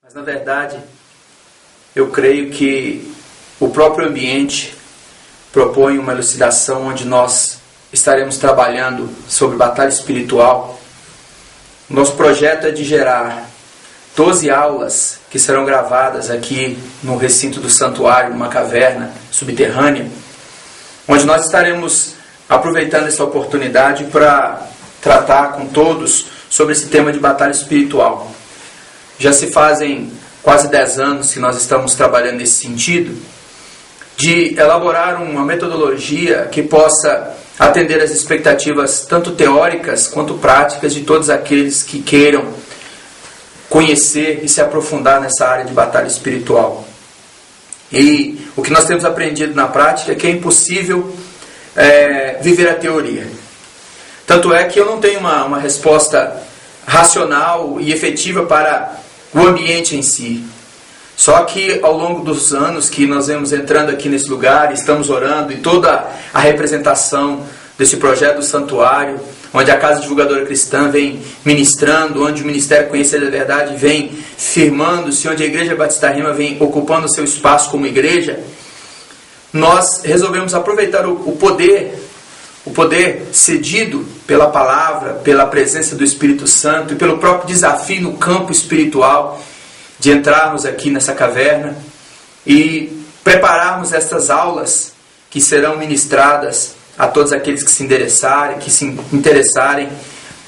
Mas, na verdade, eu creio que o próprio ambiente propõe uma elucidação onde nós estaremos trabalhando sobre batalha espiritual. Nosso projeto é de gerar 12 aulas que serão gravadas aqui no recinto do santuário, numa caverna subterrânea, onde nós estaremos aproveitando essa oportunidade para tratar com todos sobre esse tema de batalha espiritual. Já se fazem quase 10 anos que nós estamos trabalhando nesse sentido, de elaborar uma metodologia que possa atender às expectativas tanto teóricas quanto práticas de todos aqueles que queiram conhecer e se aprofundar nessa área de batalha espiritual. E o que nós temos aprendido na prática é que é impossível viver a teoria. Tanto é que eu não tenho uma resposta racional e efetiva para o ambiente em si. Só que ao longo dos anos que nós vemos entrando aqui nesse lugar, estamos orando, e toda a representação desse projeto do santuário, onde a Casa Divulgadora Cristã vem ministrando, onde o Ministério Conhecer a Verdade vem firmando-se, onde a Igreja Batista Rema vem ocupando o seu espaço como igreja, nós resolvemos aproveitar o poder cedido pela palavra, pela presença do Espírito Santo e pelo próprio desafio no campo espiritual de entrarmos aqui nessa caverna e prepararmos essas aulas que serão ministradas a todos aqueles que se interessarem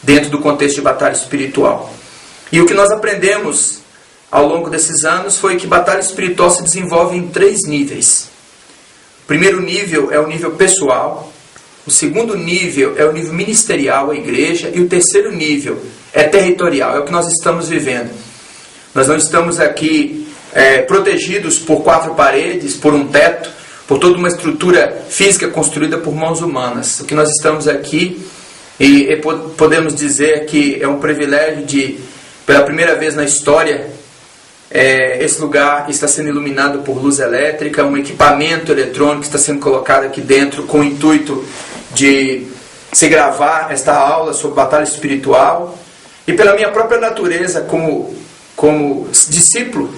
dentro do contexto de batalha espiritual. E o que nós aprendemos ao longo desses anos foi que batalha espiritual se desenvolve em 3 níveis. O primeiro nível é o nível pessoal, o segundo nível é o nível ministerial, a igreja, e o terceiro nível é territorial, é o que nós estamos vivendo. Nós não estamos aqui protegidos por 4 paredes, por um teto, por toda uma estrutura física construída por mãos humanas. O que nós estamos aqui, e podemos dizer que é um privilégio de, pela primeira vez na história, esse lugar está sendo iluminado por luz elétrica, um equipamento eletrônico está sendo colocado aqui dentro com o intuito de se gravar esta aula sobre batalha espiritual. E pela minha própria natureza como discípulo,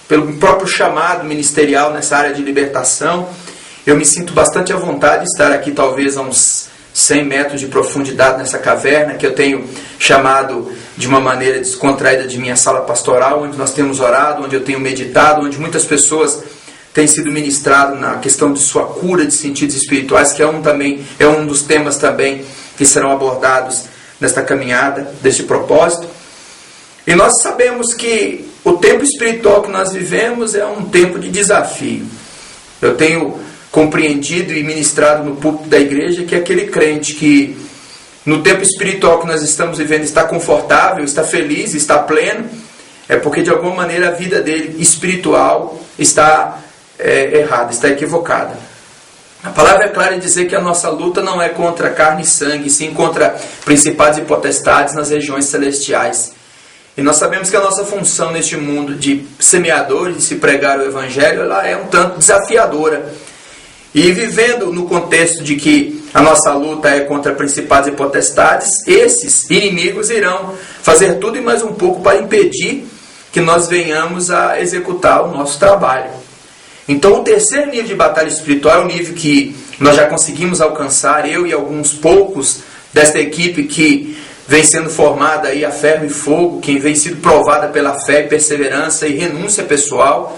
pelo próprio chamado ministerial nessa área de libertação, eu me sinto bastante à vontade de estar aqui, talvez a uns 100 metros de profundidade nessa caverna, que eu tenho chamado de uma maneira descontraída de minha sala pastoral, onde nós temos orado, onde eu tenho meditado, onde muitas pessoas têm sido ministradas na questão de sua cura de sentidos espirituais, que é um dos temas também que serão abordados nesta caminhada, deste propósito. E nós sabemos que o tempo espiritual que nós vivemos é um tempo de desafio. Eu tenho compreendido e ministrado no púlpito da igreja que aquele crente que no tempo espiritual que nós estamos vivendo está confortável, está feliz, está pleno, é porque de alguma maneira a vida dele espiritual está errada, está equivocada. A palavra é clara em dizer que a nossa luta não é contra carne e sangue, sim contra principados e potestades nas regiões celestiais. E nós sabemos que a nossa função neste mundo de semeadores, de se pregar o Evangelho, ela é um tanto desafiadora. E vivendo no contexto de que a nossa luta é contra principados e potestades, esses inimigos irão fazer tudo e mais um pouco para impedir que nós venhamos a executar o nosso trabalho. Então o terceiro nível de batalha espiritual é o nível que nós já conseguimos alcançar, eu e alguns poucos desta equipe que vem sendo formada aí a ferro e fogo, quem vem sido provada pela fé e perseverança e renúncia pessoal.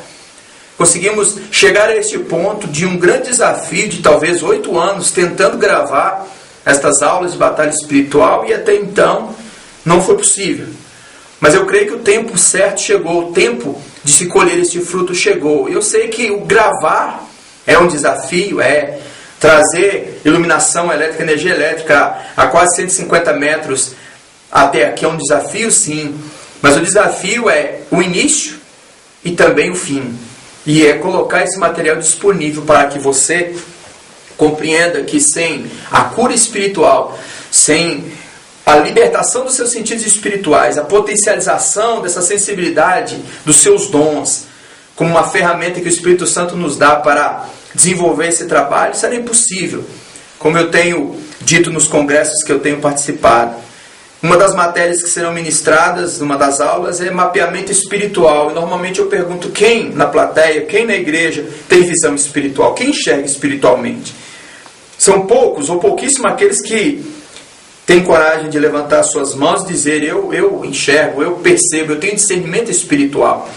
Conseguimos chegar a este ponto de um grande desafio de talvez 8 anos tentando gravar estas aulas de batalha espiritual, e até então não foi possível. Mas eu creio que o tempo certo chegou, o tempo de se colher este fruto chegou. Eu sei que o gravar é um desafio, trazer iluminação elétrica, energia elétrica a quase 150 metros até aqui é um desafio, sim. Mas o desafio é o início e também o fim. E é colocar esse material disponível para que você compreenda que sem a cura espiritual, sem a libertação dos seus sentidos espirituais, a potencialização dessa sensibilidade dos seus dons, como uma ferramenta que o Espírito Santo nos dá para desenvolver esse trabalho, será impossível. Como eu tenho dito nos congressos que eu tenho participado, Uma das matérias que serão ministradas numa das aulas é mapeamento espiritual. E normalmente eu pergunto quem na plateia, quem na igreja tem visão espiritual, quem enxerga espiritualmente. São poucos ou pouquíssimos aqueles que têm coragem de levantar suas mãos e dizer eu enxergo, eu percebo, eu tenho discernimento espiritual.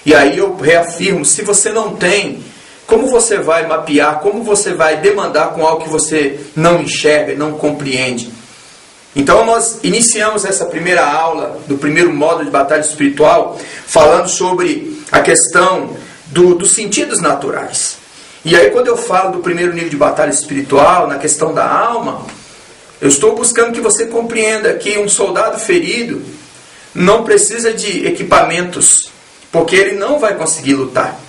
E aí eu reafirmo, se você não tem, como você vai mapear, como você vai demandar com algo que você não enxerga, não compreende? Então nós iniciamos essa primeira aula do primeiro módulo de batalha espiritual falando sobre a questão dos sentidos naturais. E aí quando eu falo do primeiro nível de batalha espiritual, na questão da alma, eu estou buscando que você compreenda que um soldado ferido não precisa de equipamentos, porque ele não vai conseguir lutar.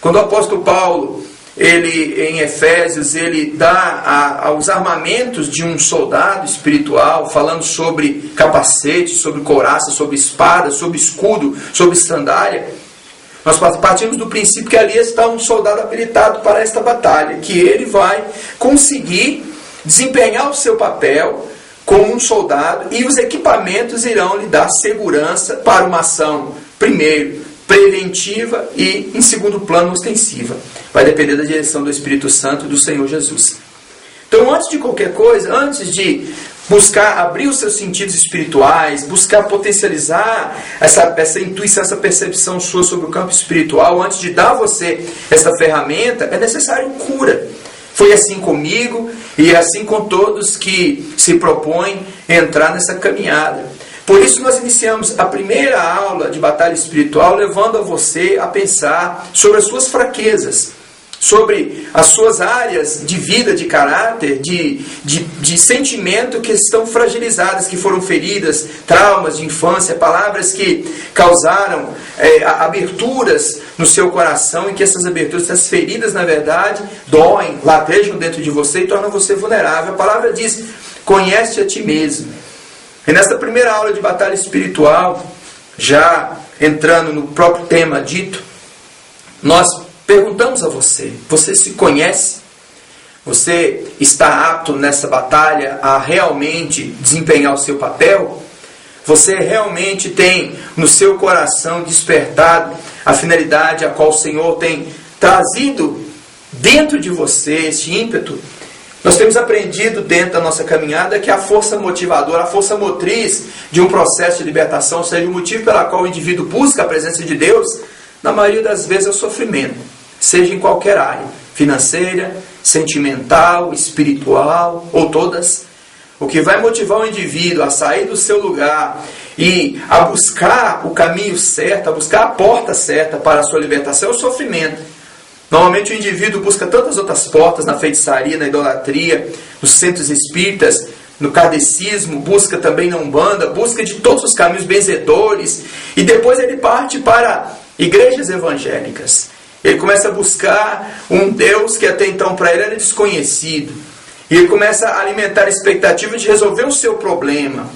Quando o apóstolo Paulo, em Efésios, ele dá os armamentos de um soldado espiritual, falando sobre capacete, sobre couraça, sobre espada, sobre escudo, sobre sandália. Nós partimos do princípio que ali está um soldado habilitado para esta batalha, que ele vai conseguir desempenhar o seu papel como um soldado, e os equipamentos irão lhe dar segurança para uma ação, primeiro, preventiva e, em segundo plano, ostensiva. Vai depender da direção do Espírito Santo e do Senhor Jesus. Então, antes de qualquer coisa, antes de buscar abrir os seus sentidos espirituais, buscar potencializar essa intuição, essa percepção sua sobre o campo espiritual, antes de dar a você essa ferramenta, é necessário cura. Foi assim comigo e é assim com todos que se propõem a entrar nessa caminhada. Por isso nós iniciamos a primeira aula de batalha espiritual levando a você a pensar sobre as suas fraquezas, sobre as suas áreas de vida, de caráter, de sentimento que estão fragilizadas, que foram feridas, traumas de infância, palavras que causaram aberturas no seu coração, e que essas aberturas, essas feridas, na verdade, doem, latejam dentro de você e tornam você vulnerável. A palavra diz, conhece a ti mesmo. E nesta primeira aula de batalha espiritual, já entrando no próprio tema dito, nós perguntamos a você, você se conhece? Você está apto nessa batalha a realmente desempenhar o seu papel? Você realmente tem no seu coração despertado a finalidade a qual o Senhor tem trazido dentro de você, esse ímpeto? Nós temos aprendido dentro da nossa caminhada que a força motivadora, a força motriz de um processo de libertação, ou seja, o motivo pela qual o indivíduo busca a presença de Deus, na maioria das vezes é o sofrimento, seja em qualquer área, financeira, sentimental, espiritual, ou todas. O que vai motivar o indivíduo a sair do seu lugar e a buscar o caminho certo, a buscar a porta certa para a sua libertação é o sofrimento. Normalmente o indivíduo busca tantas outras portas na feitiçaria, na idolatria, nos centros espíritas, no kardecismo, busca também na Umbanda, busca de todos os caminhos benzedores, e depois ele parte para igrejas evangélicas. Ele começa a buscar um Deus que até então para ele era desconhecido. E ele começa a alimentar a expectativa de resolver o seu problema.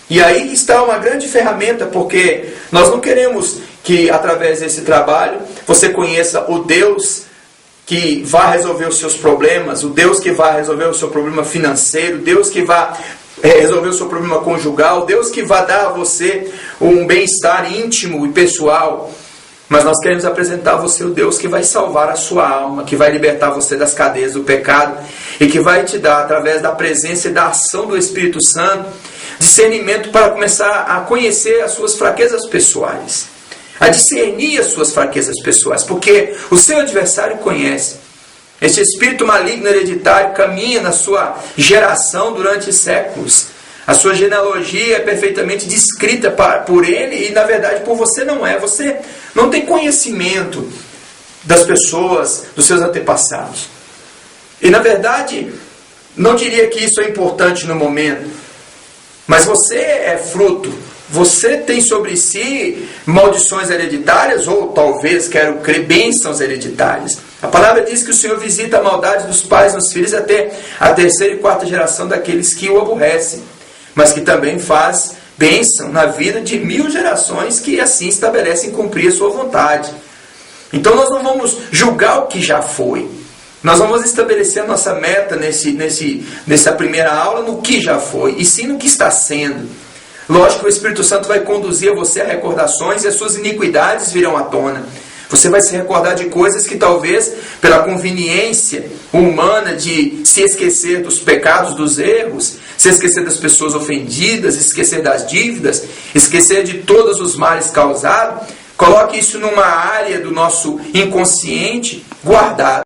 E aí está uma grande ferramenta, porque nós não queremos que através desse trabalho você conheça o Deus que vai resolver os seus problemas, o Deus que vai resolver o seu problema financeiro, o Deus que vai resolver o seu problema conjugal, o Deus que vai dar a você um bem-estar íntimo e pessoal. Mas nós queremos apresentar a você o Deus que vai salvar a sua alma, que vai libertar você das cadeias do pecado e que vai te dar, através da presença e da ação do Espírito Santo, discernimento para começar a conhecer as suas fraquezas pessoais, a discernir as suas fraquezas pessoais, porque o seu adversário conhece. Este espírito maligno hereditário caminha na sua geração durante séculos. A sua genealogia é perfeitamente descrita por ele e, na verdade, por você não é. Você não tem conhecimento das pessoas, dos seus antepassados. E, na verdade, não diria que isso é importante no momento, mas você é fruto. Você tem sobre si maldições hereditárias, ou talvez, quero crer, bênçãos hereditárias. A palavra diz que o Senhor visita a maldade dos pais nos filhos até a terceira e quarta geração daqueles que o aborrecem, mas que também faz bênção na vida de 1000 gerações que assim estabelecem cumprir a sua vontade. Então nós não vamos julgar o que já foi. Nós vamos estabelecer a nossa meta nessa primeira aula no que já foi, e sim no que está sendo. Lógico que o Espírito Santo vai conduzir você a recordações e as suas iniquidades virão à tona. Você vai se recordar de coisas que talvez, pela conveniência humana de se esquecer dos pecados, dos erros, se esquecer das pessoas ofendidas, esquecer das dívidas, esquecer de todos os males causados, coloque isso numa área do nosso inconsciente guardado.